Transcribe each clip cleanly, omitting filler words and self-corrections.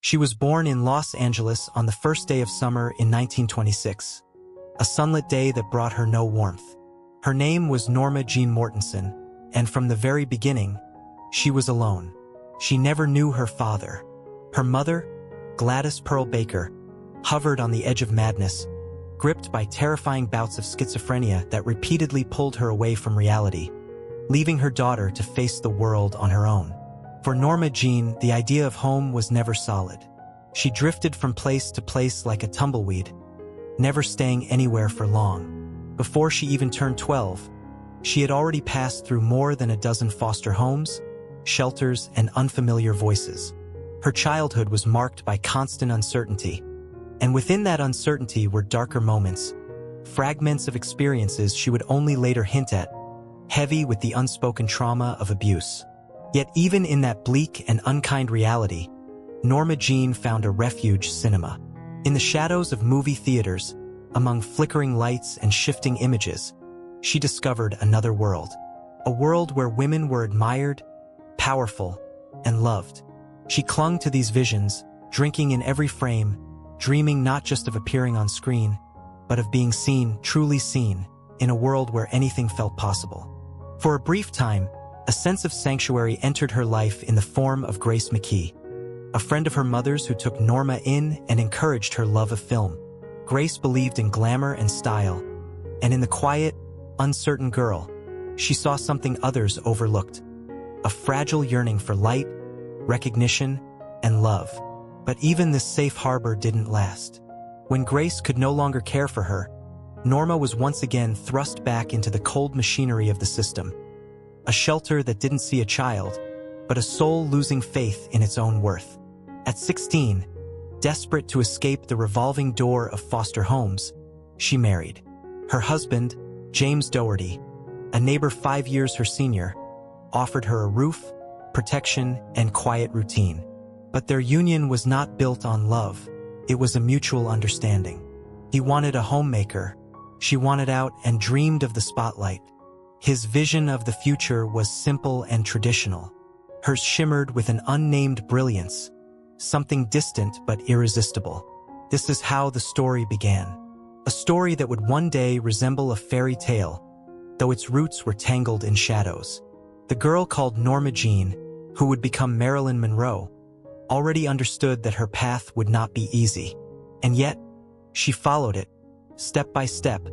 She was born in Los Angeles on the first day of summer in 1926, a sunlit day that brought her no warmth. Her name was Norma Jean Mortensen, and from the very beginning, she was alone. She never knew her father. Her mother, Gladys Pearl Baker, hovered on the edge of madness, gripped by terrifying bouts of schizophrenia that repeatedly pulled her away from reality, leaving her daughter to face the world on her own. For Norma Jean, the idea of home was never solid. She drifted from place to place like a tumbleweed, never staying anywhere for long. Before she even turned 12, she had already passed through more than a dozen foster homes, shelters, and unfamiliar voices. Her childhood was marked by constant uncertainty, and within that uncertainty were darker moments, fragments of experiences she would only later hint at, heavy with the unspoken trauma of abuse. Yet even in that bleak and unkind reality, Norma Jean found a refuge: cinema. In the shadows of movie theaters, among flickering lights and shifting images, she discovered another world. A world where women were admired, powerful, and loved. She clung to these visions, drinking in every frame, dreaming not just of appearing on screen, but of being seen, truly seen, in a world where anything felt possible. For a brief time, a sense of sanctuary entered her life in the form of Grace McKee, a friend of her mother's who took Norma in and encouraged her love of film. Grace believed in glamour and style, and in the quiet, uncertain girl, she saw something others overlooked: a fragile yearning for light, recognition, and love. But even this safe harbor didn't last. When Grace could no longer care for her, Norma was once again thrust back into the cold machinery of the system. A shelter that didn't see a child, but a soul losing faith in its own worth. At 16, desperate to escape the revolving door of foster homes, she married. Her husband, James Doherty, a neighbor 5 years her senior, offered her a roof, protection, and quiet routine. But their union was not built on love. It was a mutual understanding. He wanted a homemaker. She wanted out and dreamed of the spotlight. His vision of the future was simple and traditional. Hers shimmered with an unnamed brilliance, something distant but irresistible. This is how the story began. A story that would one day resemble a fairy tale, though its roots were tangled in shadows. The girl called Norma Jean, who would become Marilyn Monroe, already understood that her path would not be easy. And yet, she followed it, step by step,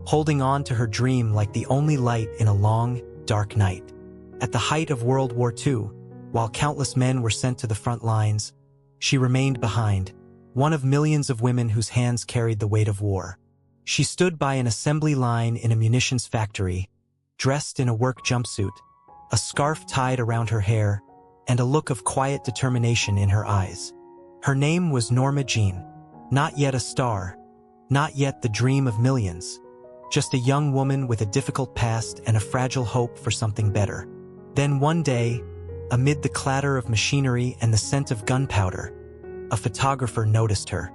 holding on to her dream like the only light in a long, dark night. At the height of World War II, while countless men were sent to the front lines, she remained behind, one of millions of women whose hands carried the weight of war. She stood by an assembly line in a munitions factory, dressed in a work jumpsuit, a scarf tied around her hair, and a look of quiet determination in her eyes. Her name was Norma Jean, not yet a star, not yet the dream of millions, just a young woman with a difficult past and a fragile hope for something better. Then one day, amid the clatter of machinery and the scent of gunpowder, a photographer noticed her.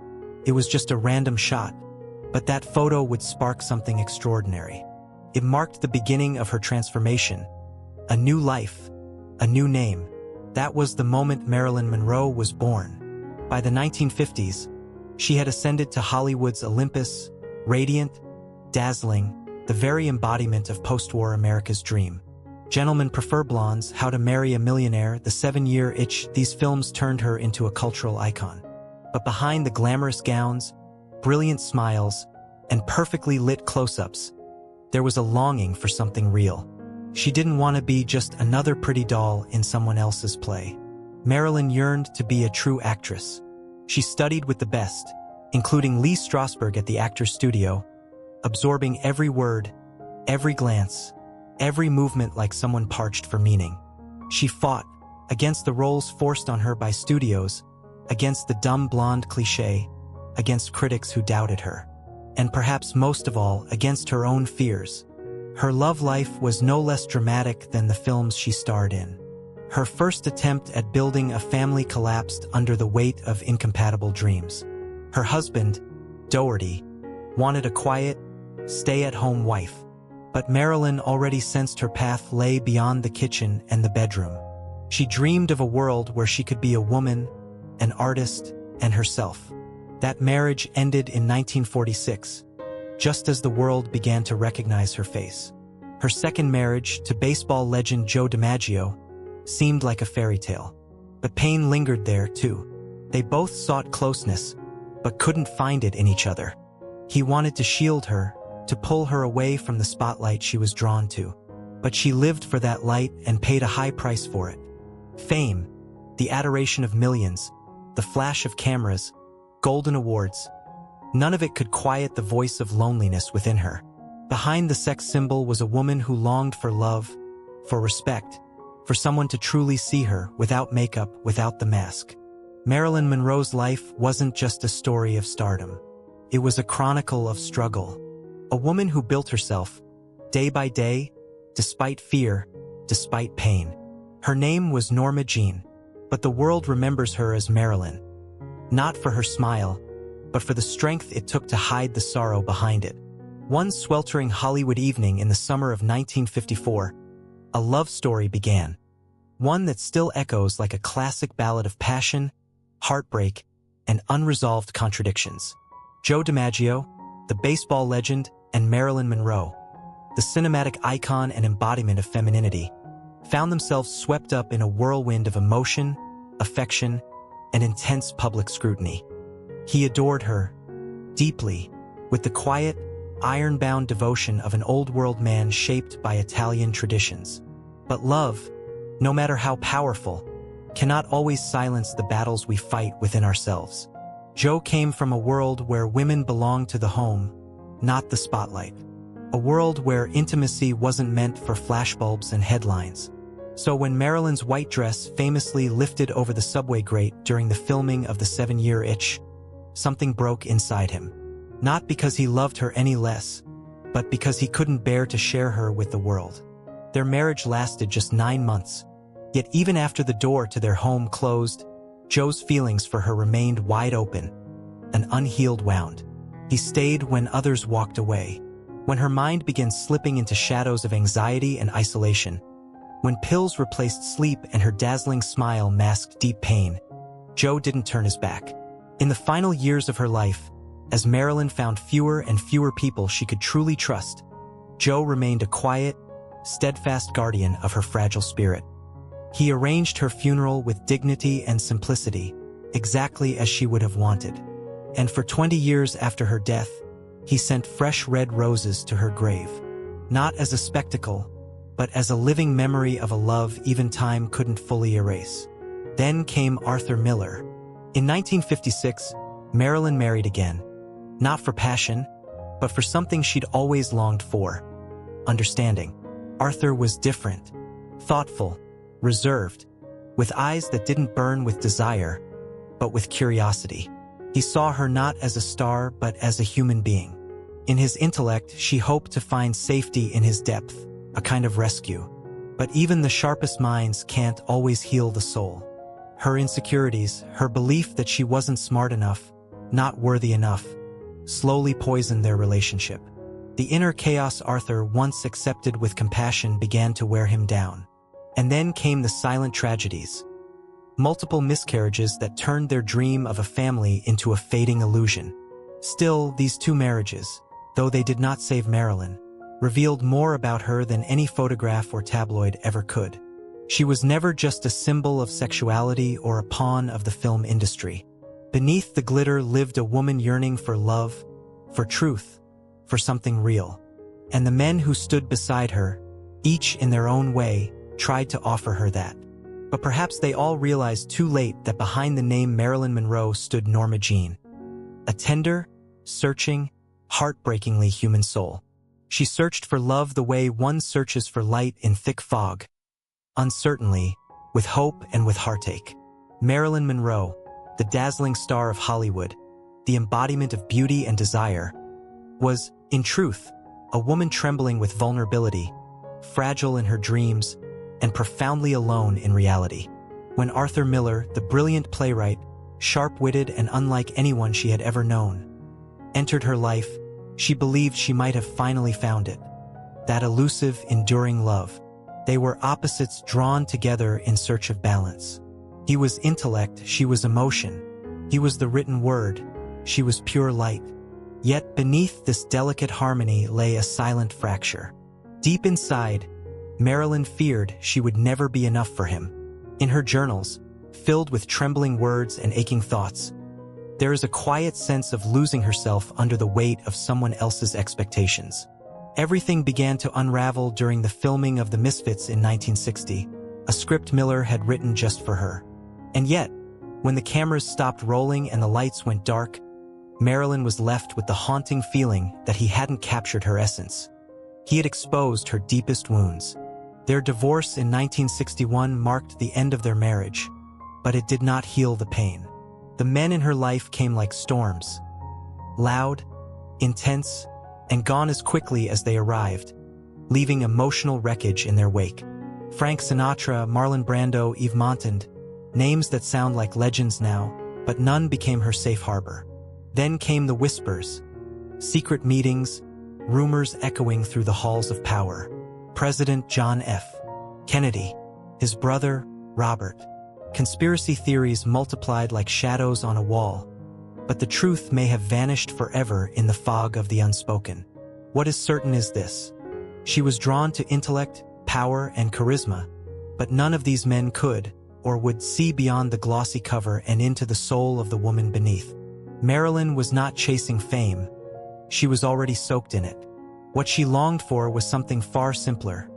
It was just a random shot, but that photo would spark something extraordinary. It marked the beginning of her transformation, a new life, a new name. That was the moment Marilyn Monroe was born. By the 1950s, she had ascended to Hollywood's Olympus, radiant, dazzling, the very embodiment of post-war America's dream. Gentlemen Prefer Blondes, How to Marry a Millionaire, The 7-Year Itch, these films turned her into a cultural icon. But behind the glamorous gowns, brilliant smiles, and perfectly lit close-ups, there was a longing for something real. She didn't want to be just another pretty doll in someone else's play. Marilyn yearned to be a true actress. She studied with the best, including Lee Strasberg at the Actors Studio, absorbing every word, every glance, every movement like someone parched for meaning. She fought against the roles forced on her by studios, against the dumb blonde cliché, against critics who doubted her, and perhaps most of all, against her own fears. Her love life was no less dramatic than the films she starred in. Her first attempt at building a family collapsed under the weight of incompatible dreams. Her husband, Doherty, wanted a quiet, stay-at-home wife, but Marilyn already sensed her path lay beyond the kitchen and the bedroom. She dreamed of a world where she could be a woman, an artist, and herself. That marriage ended in 1946, just as the world began to recognize her face. Her second marriage, to baseball legend Joe DiMaggio, seemed like a fairy tale. But pain lingered there, too. They both sought closeness, but couldn't find it in each other. He wanted to shield her, to pull her away from the spotlight she was drawn to. But she lived for that light and paid a high price for it. Fame, the adoration of millions, the flash of cameras, golden awards. None of it could quiet the voice of loneliness within her. Behind the sex symbol was a woman who longed for love, for respect, for someone to truly see her without makeup, without the mask. Marilyn Monroe's life wasn't just a story of stardom. It was a chronicle of struggle. A woman who built herself, day by day, despite fear, despite pain. Her name was Norma Jean, but the world remembers her as Marilyn. Not for her smile, but for the strength it took to hide the sorrow behind it. One sweltering Hollywood evening in the summer of 1954, a love story began. One that still echoes like a classic ballad of passion, heartbreak, and unresolved contradictions. Joe DiMaggio, the baseball legend, and Marilyn Monroe, the cinematic icon and embodiment of femininity, found themselves swept up in a whirlwind of emotion, affection, and intense public scrutiny. He adored her, deeply, with the quiet, iron-bound devotion of an old-world man shaped by Italian traditions. But love, no matter how powerful, cannot always silence the battles we fight within ourselves. Joe came from a world where women belonged to the home, not the spotlight. A world where intimacy wasn't meant for flashbulbs and headlines. So when Marilyn's white dress famously lifted over the subway grate during the filming of The 7-Year Itch, something broke inside him. Not because he loved her any less, but because he couldn't bear to share her with the world. Their marriage lasted just 9 months, yet even after the door to their home closed, Joe's feelings for her remained wide open, an unhealed wound. He stayed when others walked away, when her mind began slipping into shadows of anxiety and isolation, when pills replaced sleep and her dazzling smile masked deep pain. Joe didn't turn his back. In the final years of her life, as Marilyn found fewer and fewer people she could truly trust, Joe remained a quiet, steadfast guardian of her fragile spirit. He arranged her funeral with dignity and simplicity, exactly as she would have wanted. And for 20 years after her death, he sent fresh red roses to her grave, not as a spectacle, but as a living memory of a love even time couldn't fully erase. Then came Arthur Miller. In 1956, Marilyn married again, not for passion, but for something she'd always longed for: understanding. Arthur was different, thoughtful, reserved, with eyes that didn't burn with desire, but with curiosity. He saw her not as a star, but as a human being. In his intellect, she hoped to find safety in his depth, a kind of rescue. But even the sharpest minds can't always heal the soul. Her insecurities, her belief that she wasn't smart enough, not worthy enough, slowly poisoned their relationship. The inner chaos Arthur once accepted with compassion began to wear him down. And then came the silent tragedies. Multiple miscarriages that turned their dream of a family into a fading illusion. Still, these 2 marriages, though they did not save Marilyn, revealed more about her than any photograph or tabloid ever could. She was never just a symbol of sexuality or a pawn of the film industry. Beneath the glitter lived a woman yearning for love, for truth, for something real. And the men who stood beside her, each in their own way, tried to offer her that. But perhaps they all realized too late that behind the name Marilyn Monroe stood Norma Jean. A tender, searching, heartbreakingly human soul. She searched for love the way one searches for light in thick fog. Uncertainly, with hope and with heartache. Marilyn Monroe, the dazzling star of Hollywood, the embodiment of beauty and desire, was, in truth, a woman trembling with vulnerability, fragile in her dreams, and profoundly alone in reality. When Arthur Miller, the brilliant playwright, sharp-witted and unlike anyone she had ever known, entered her life, she believed she might have finally found it. That elusive, enduring love. They were opposites drawn together in search of balance. He was intellect, she was emotion. He was the written word, she was pure light. Yet beneath this delicate harmony lay a silent fracture. Deep inside, Marilyn feared she would never be enough for him. In her journals, filled with trembling words and aching thoughts, there is a quiet sense of losing herself under the weight of someone else's expectations. Everything began to unravel during the filming of The Misfits in 1960, a script Miller had written just for her. And yet, when the cameras stopped rolling and the lights went dark, Marilyn was left with the haunting feeling that he hadn't captured her essence. He had exposed her deepest wounds. Their divorce in 1961 marked the end of their marriage, but it did not heal the pain. The men in her life came like storms, loud, intense, and gone as quickly as they arrived, leaving emotional wreckage in their wake. Frank Sinatra, Marlon Brando, Eve Montand, names that sound like legends now, but none became her safe harbor. Then came the whispers, secret meetings, rumors echoing through the halls of power. President John F. Kennedy, his brother, Robert. Conspiracy theories multiplied like shadows on a wall, but the truth may have vanished forever in the fog of the unspoken. What is certain is this: she was drawn to intellect, power, and charisma, but none of these men could or would see beyond the glossy cover and into the soul of the woman beneath. Marilyn was not chasing fame. She was already soaked in it. What she longed for was something far simpler.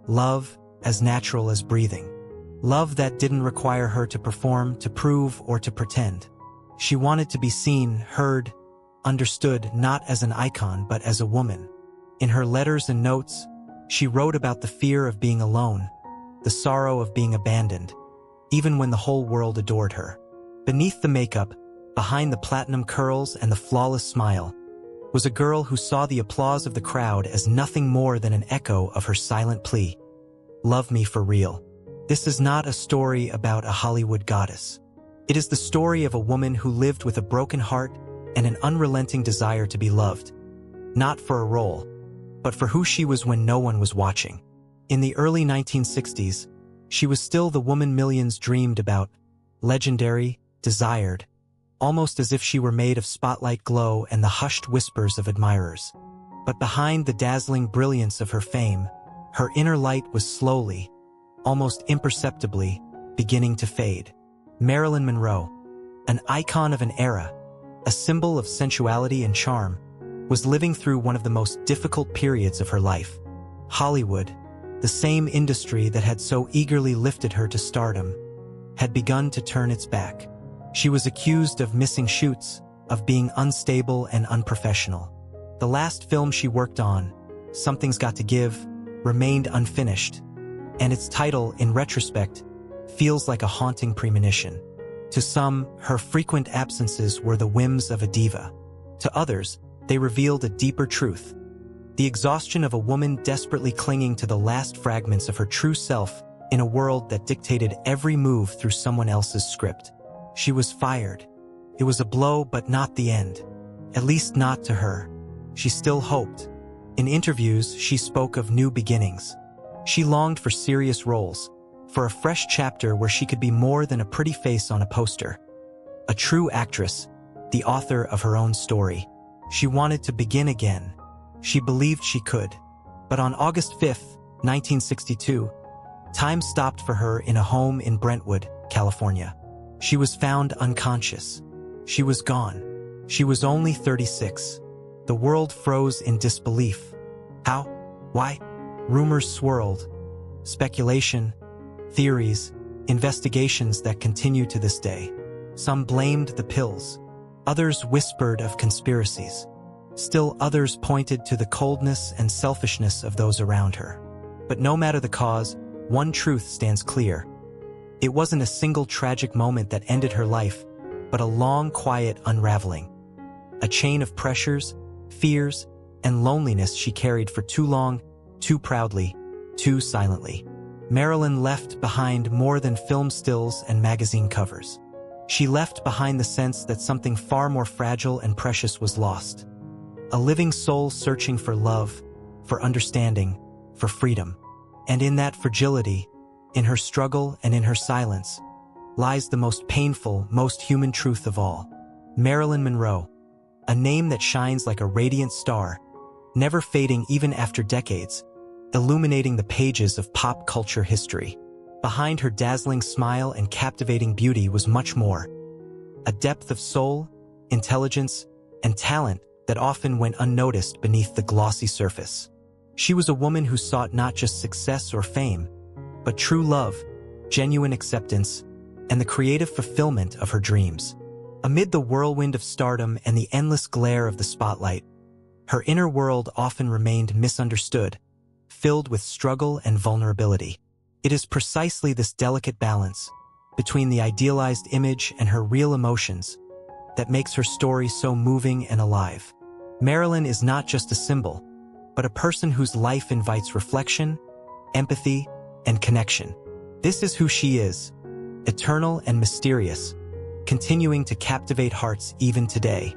Love as natural as breathing. Love that didn't require her to perform, to prove, or to pretend. She wanted to be seen, heard, understood, not as an icon but as a woman. In her letters and notes, she wrote about the fear of being alone, the sorrow of being abandoned, even when the whole world adored her. Beneath the makeup, behind the platinum curls and the flawless smile, was a girl who saw the applause of the crowd as nothing more than an echo of her silent plea. Love me for real. This is not a story about a Hollywood goddess. It is the story of a woman who lived with a broken heart and an unrelenting desire to be loved, not for a role, but for who she was when no one was watching. In the early 1960s, she was still the woman millions dreamed about, legendary, desired, almost as if she were made of spotlight glow and the hushed whispers of admirers. But behind the dazzling brilliance of her fame, her inner light was slowly, almost imperceptibly, beginning to fade. Marilyn Monroe, an icon of an era, a symbol of sensuality and charm, was living through one of the most difficult periods of her life. Hollywood, the same industry that had so eagerly lifted her to stardom, had begun to turn its back. She was accused of missing shoots, of being unstable and unprofessional. The last film she worked on, Something's Got to Give, remained unfinished, and its title, in retrospect, feels like a haunting premonition. To some, her frequent absences were the whims of a diva. To others, they revealed a deeper truth: the exhaustion of a woman desperately clinging to the last fragments of her true self in a world that dictated every move through someone else's script. She was fired. It was a blow, but not the end. At least not to her. She still hoped. In interviews, she spoke of new beginnings. She longed for serious roles, for a fresh chapter where she could be more than a pretty face on a poster. A true actress, the author of her own story. She wanted to begin again. She believed she could. But on August 5th, 1962, time stopped for her in a home in Brentwood, California. She was found unconscious. She was gone. She was only 36. The world froze in disbelief. How? Why? Rumors swirled. Speculation, theories, investigations that continue to this day. Some blamed the pills. Others whispered of conspiracies. Still others pointed to the coldness and selfishness of those around her. But no matter the cause, one truth stands clear. It wasn't a single tragic moment that ended her life, but a long, quiet unraveling. A chain of pressures, fears, and loneliness she carried for too long, too proudly, too silently. Marilyn left behind more than film stills and magazine covers. She left behind the sense that something far more fragile and precious was lost. A living soul searching for love, for understanding, for freedom. And in that fragility, in her struggle and in her silence, lies the most painful, most human truth of all. Marilyn Monroe, a name that shines like a radiant star, never fading even after decades, illuminating the pages of pop culture history. Behind her dazzling smile and captivating beauty was much more. A depth of soul, intelligence, and talent that often went unnoticed beneath the glossy surface. She was a woman who sought not just success or fame, but true love, genuine acceptance, and the creative fulfillment of her dreams. Amid the whirlwind of stardom and the endless glare of the spotlight, her inner world often remained misunderstood, filled with struggle and vulnerability. It is precisely this delicate balance between the idealized image and her real emotions that makes her story so moving and alive. Marilyn is not just a symbol, but a person whose life invites reflection, empathy, and connection. This is who she is, eternal and mysterious, continuing to captivate hearts even today.